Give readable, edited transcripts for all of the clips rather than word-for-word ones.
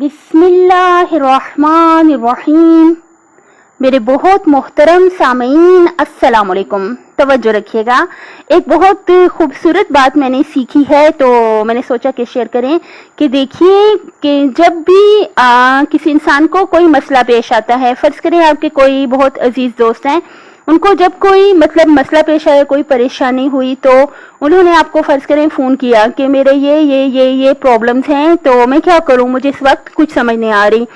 बिस्मिल्लाहिर्रहमानिर्रहीम। मेरे बहुत मोहतरम सामीन, अस्सलाम वालेकुम। तवज्जो रखिएगा, एक बहुत खूबसूरत बात मैंने सीखी है तो मैंने सोचा कि शेयर करें। कि देखिए कि जब भी किसी इंसान को कोई मसला पेश आता है, फ़र्ज़ करें आपके कोई बहुत अजीज़ दोस्त हैं, उनको जब कोई मसला पेश आया, कोई परेशानी हुई, तो उन्होंने आपको फ़र्ज़ करें फ़ोन किया कि मेरे ये प्रॉब्लम्स हैं, तो मैं क्या करूं, मुझे इस वक्त कुछ समझ नहीं आ रही।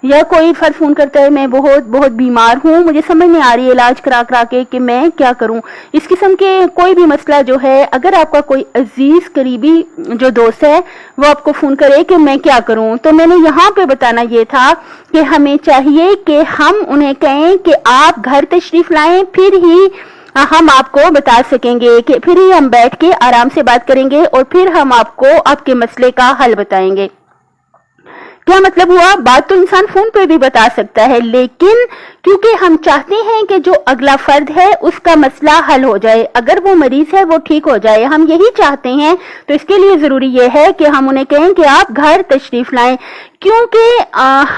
या कोई फ़र्द फ़ोन करता है, मैं बहुत बहुत बीमार हूँ, मुझे समझ नहीं आ रही है इलाज करा के कि मैं क्या करूँ। इस किस्म के कोई भी मसला जो है, अगर आपका कोई अजीज़ करीबी जो दोस्त है वो आपको फ़ोन करे कि मैं क्या करूँ, तो मैंने यहाँ पे बताना ये था कि हमें चाहिए कि हम उन्हें कहें कि आप घर तशरीफ़ लाएं, फिर ही हम आपको बता सकेंगे, कि फिर ही हम बैठ के आराम से बात करेंगे और फिर हम आपको आपके मसले का हल बताएंगे। क्या मतलब हुआ, बात तो इंसान फोन पे भी बता सकता है, लेकिन क्योंकि हम चाहते हैं कि जो अगला फर्द है उसका मसला हल हो जाए, अगर वो मरीज है वो ठीक हो जाए, हम यही चाहते हैं, तो इसके लिए जरूरी ये है कि हम उन्हें कहें कि आप घर तशरीफ लाएं। क्योंकि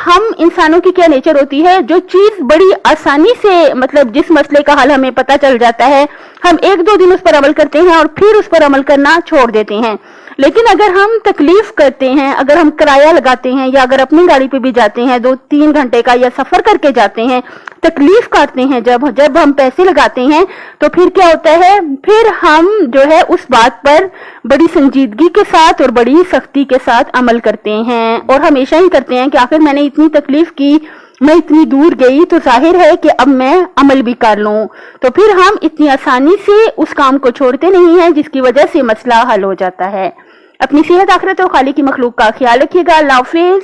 हम इंसानों की क्या नेचर होती है, जो चीज बड़ी आसानी से जिस मसले का हल हमें पता चल जाता है, हम एक दो दिन उस पर अमल करते हैं और फिर उस पर अमल करना छोड़ देते हैं। लेकिन अगर हम तकलीफ करते हैं, अगर हम किराया लगाते हैं, या अगर अपनी गाड़ी पे भी जाते हैं, 2-3 घंटे का या सफर करके जाते हैं, तकलीफ करते हैं, जब हम पैसे लगाते हैं, तो फिर क्या होता है, फिर हम जो है उस बात पर बड़ी संजीदगी के साथ और बड़ी सख्ती के साथ अमल करते हैं, और हमेशा ही करते हैं कि आखिर मैंने इतनी तकलीफ की, मैं इतनी दूर गई, तो जाहिर है कि अब मैं अमल भी कर लूं। तो फिर हम इतनी आसानी से उस काम को छोड़ते नहीं हैं, जिसकी वजह से मसला हल हो जाता है। अपनी सेहत, आखिरत और खालिक की मखलूक का ख्याल रखिएगा। अल्लाह हाफिज।